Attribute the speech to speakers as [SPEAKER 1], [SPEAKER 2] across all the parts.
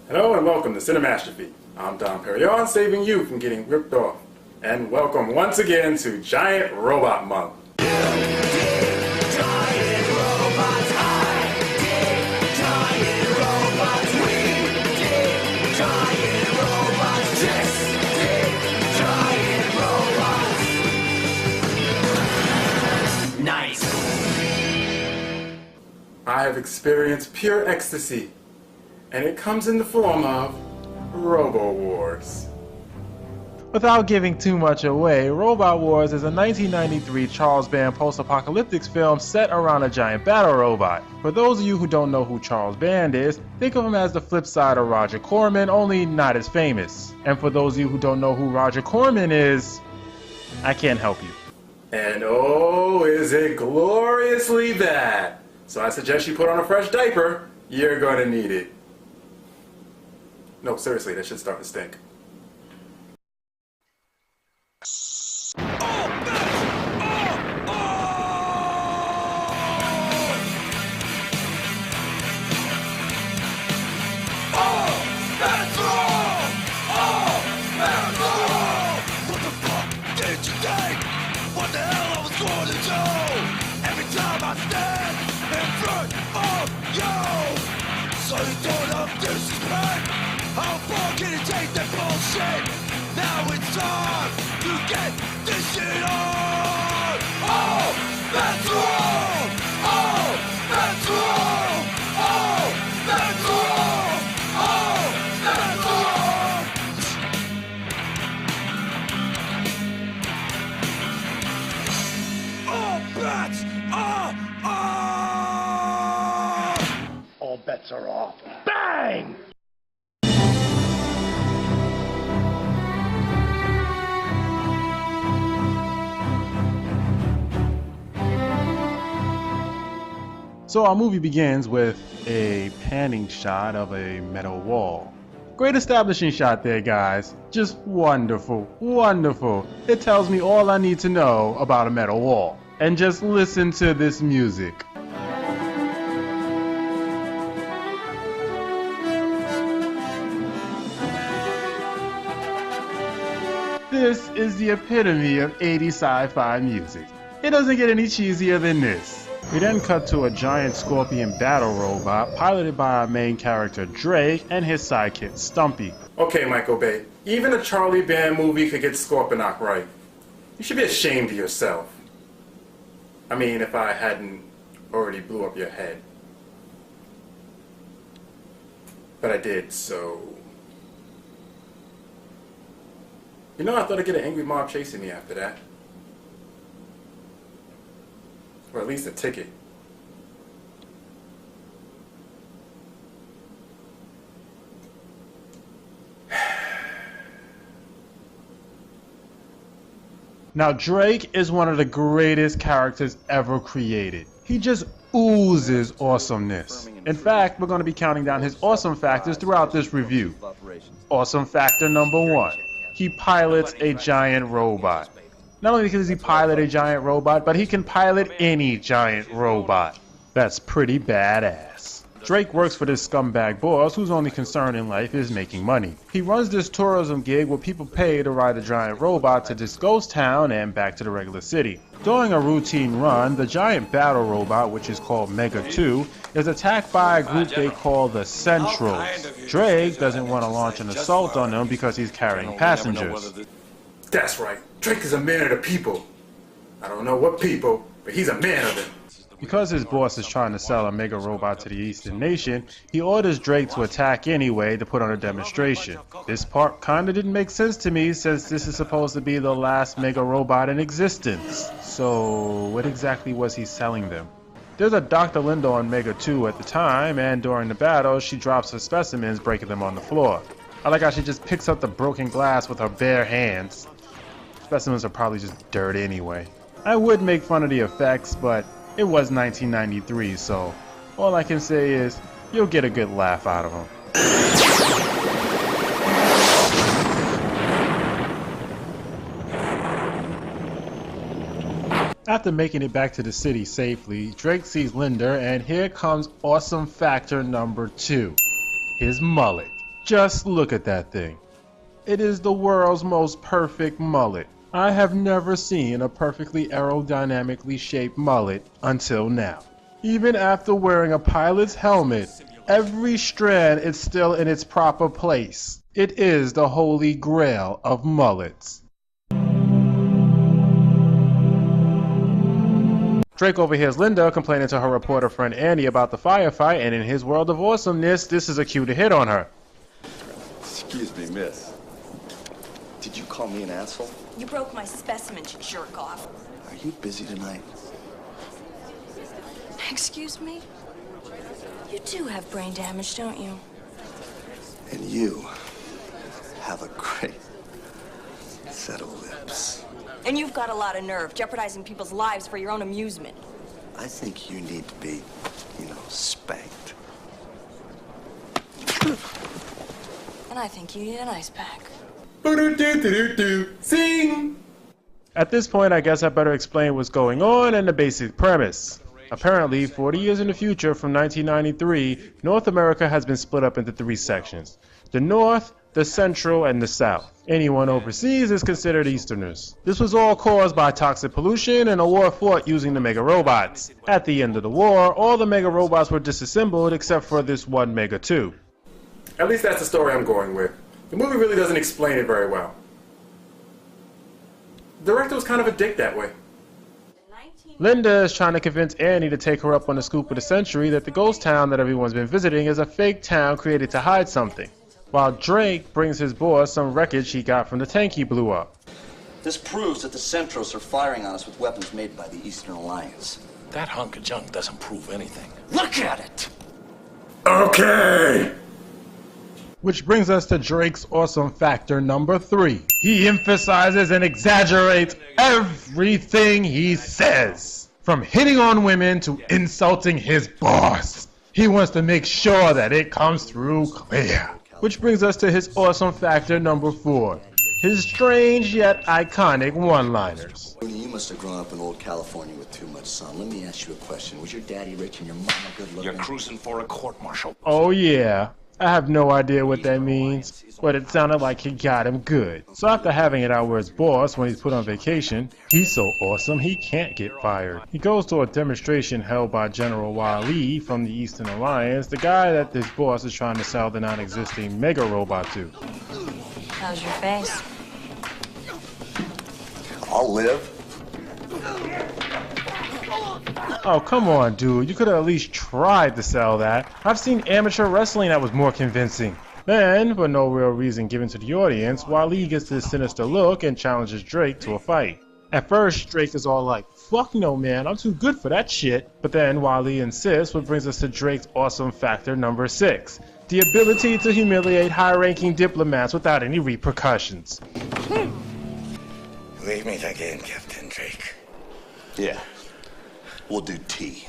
[SPEAKER 1] Hello and welcome to Cinemastrophe. I'm Perignon, saving you from getting ripped off. And welcome once again to Giant Robot Month. I have experienced pure ecstasy, and it comes in the form of Robo Wars.
[SPEAKER 2] Without giving too much away, Robot Wars is a 1993 Charles Band post-apocalyptic film set around a giant battle robot. For those of you who don't know who Charles Band is, think of him as the flip side of Roger Corman, only not as famous. And for those of you who don't know who Roger Corman is, I can't help you.
[SPEAKER 1] And oh, is it gloriously bad! So I suggest you put on a fresh diaper. You're gonna need it. No, seriously, that should start to stink.
[SPEAKER 3] So you don't have disrespect. How far can you take that bullshit? Now it's time to get this shit on. Oh, that's wrong. Oh, that's wrong. Oh, that's wrong. Oh, that's wrong. All bets are off. All bets are off. Bang!
[SPEAKER 2] So our movie begins with a panning shot of a metal wall. Great establishing shot there, guys. Just wonderful, wonderful. It tells me all I need to know about a metal wall. And just listen to this music. This is the epitome of 80s sci-fi music. It doesn't get any cheesier than this. We then cut to a giant scorpion battle robot piloted by our main character Drake and his sidekick Stumpy.
[SPEAKER 1] Okay, Michael Bay, even a Charlie Band movie could get Scorponok right. You should be ashamed of yourself. I mean, if I hadn't already blew up your head. But I did, so... You know, I thought I'd get an angry mob chasing me after that. Or at least a ticket.
[SPEAKER 2] Now Drake is one of the greatest characters ever created. He just oozes awesomeness. In fact, we're going to be counting down his awesome factors throughout this review. Awesome factor number 1. He pilots a giant robot. Not only does he pilot a giant robot, but he can pilot any giant robot. That's pretty badass. Drake works for this scumbag boss whose only concern in life is making money. He runs this tourism gig where people pay to ride a giant robot to this ghost town and back to the regular city. During a routine run, the giant battle robot, which is called Mega 2, is attacked by a group they call the Centrals. Drake doesn't want to launch an assault on them because he's carrying passengers.
[SPEAKER 1] That's right, Drake is a man of the people. I don't know what people, but he's a man of them.
[SPEAKER 2] Because his boss is trying to sell a mega robot to the Eastern Nation, he orders Drake to attack anyway to put on a demonstration. This part kinda didn't make sense to me since this is supposed to be the last mega robot in existence. So what exactly was he selling them? There's a Dr. Linda on Mega 2 at the time, and during the battle she drops her specimens, breaking them on the floor. I like how she just picks up the broken glass with her bare hands. Specimens are probably just dirt anyway. I would make fun of the effects, but it was 1993, so all I can say is you'll get a good laugh out of them. After making it back to the city safely, Drake sees Linda, and here comes awesome factor number 2, his mullet. Just look at that thing. It is the world's most perfect mullet. I have never seen a perfectly aerodynamically shaped mullet until now. Even after wearing a pilot's helmet, every strand is still in its proper place. It is the holy grail of mullets. Drake overhears Linda complaining to her reporter friend Annie about the firefight, and in his world of awesomeness, this is a cue to hit on her.
[SPEAKER 4] Excuse me, miss. Did you call me an asshole?
[SPEAKER 5] You broke my specimen, you jerk off.
[SPEAKER 4] Are you busy tonight?
[SPEAKER 5] Excuse me? You do have brain damage, don't you?
[SPEAKER 4] And you have a great set of lips.
[SPEAKER 5] And you've got a lot of nerve, jeopardizing people's lives for your own amusement.
[SPEAKER 4] I think you need to be, spanked.
[SPEAKER 5] And I think you need an ice pack.
[SPEAKER 1] Sing!
[SPEAKER 2] At this point, I guess I better explain what's going on and the basic premise. Apparently, 40 years in the future from 1993, North America has been split up into 3 sections. The North, the Central, and the South. Anyone overseas is considered Easterners. This was all caused by toxic pollution and a war fought using the Mega Robots. At the end of the war, all the Mega Robots were disassembled except for this one Mega 2.
[SPEAKER 1] At least that's the story I'm going with. The movie really doesn't explain it very well. The director was kind of a dick that way.
[SPEAKER 2] Linda is trying to convince Annie to take her up on the scoop of the century that the ghost town that everyone's been visiting is a fake town created to hide something, while Drake brings his boss some wreckage he got from the tank he blew up.
[SPEAKER 6] This proves that the Centros are firing on us with weapons made by the Eastern Alliance.
[SPEAKER 7] That hunk of junk doesn't prove anything.
[SPEAKER 6] Look at it!
[SPEAKER 1] Okay!
[SPEAKER 2] Which brings us to Drake's awesome factor number 3. He emphasizes and exaggerates everything he says. From hitting on women to insulting his boss. He wants to make sure that it comes through clear. Which brings us to his awesome factor number 4. His strange yet iconic one-liners.
[SPEAKER 4] You must have grown up in old California with too much sun. Let me ask you a question. Was your daddy rich and your mama good looking?
[SPEAKER 7] You're cruising for a court-martial.
[SPEAKER 2] Oh yeah. I have no idea what that means, but it sounded like he got him good. So after having it out with his boss when he's put on vacation, he's so awesome he can't get fired. He goes to a demonstration held by General Wali from the Eastern Alliance, the guy that this boss is trying to sell the non-existing Mega Robot to.
[SPEAKER 5] How's your face?
[SPEAKER 4] I'll live.
[SPEAKER 2] Oh, come on, dude. You could have at least tried to sell that. I've seen amateur wrestling that was more convincing. Then, for no real reason given to the audience, Wally gets this sinister look and challenges Drake to a fight. At first, Drake is all like, fuck no, man, I'm too good for that shit. But then Wally insists, what brings us to Drake's awesome factor number 6. The ability to humiliate high-ranking diplomats without any repercussions.
[SPEAKER 7] Leave me again, Captain Drake.
[SPEAKER 4] Yeah. We'll do tea.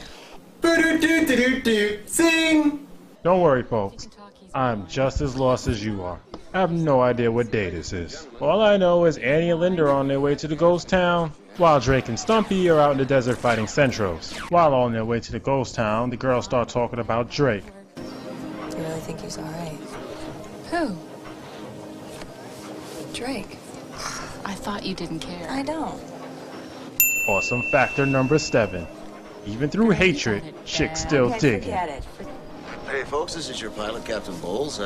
[SPEAKER 1] Sing!
[SPEAKER 2] Don't worry, folks. I'm just as lost as you are. I have no idea what day this is. All I know is Annie and Linda are on their way to the ghost town, while Drake and Stumpy are out in the desert fighting Centros. While on their way to the ghost town, the girls start talking about Drake.
[SPEAKER 5] Do you really think he's alright?
[SPEAKER 8] Who?
[SPEAKER 5] Drake.
[SPEAKER 8] I thought you didn't care.
[SPEAKER 5] I don't.
[SPEAKER 2] Awesome factor number 7. Even through hatred, chicks still
[SPEAKER 5] Okay,
[SPEAKER 2] dig
[SPEAKER 5] forget
[SPEAKER 2] it.
[SPEAKER 5] it.
[SPEAKER 6] Hey, folks, this is your pilot, Captain Bowles.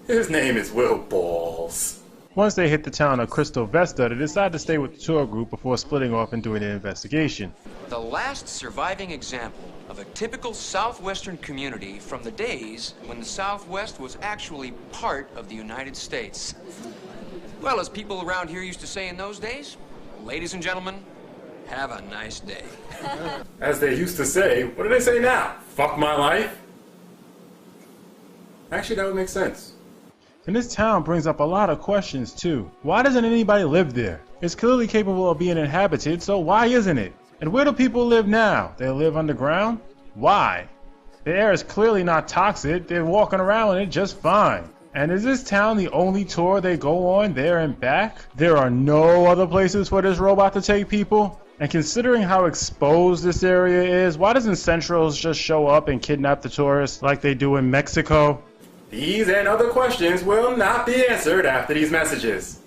[SPEAKER 1] His name is Will Balls.
[SPEAKER 2] Once they hit the town of Crystal Vesta, they decide to stay with the tour group before splitting off and doing an investigation.
[SPEAKER 9] The last surviving example of a typical southwestern community from the days when the Southwest was actually part of the United States. Well, as people around here used to say in those days, ladies and gentlemen, have a nice day.
[SPEAKER 1] As they used to say, what do they say now? Fuck my life? Actually, that would make sense.
[SPEAKER 2] And this town brings up a lot of questions too. Why doesn't anybody live there? It's clearly capable of being inhabited, so why isn't it? And where do people live now? They live underground? Why? The air is clearly not toxic. They're walking around in it just fine. And is this town the only tour they go on there and back? There are no other places for this robot to take people? And considering how exposed this area is, why doesn't Centros just show up and kidnap the tourists like they do in Mexico?
[SPEAKER 1] These and other questions will not be answered after these messages.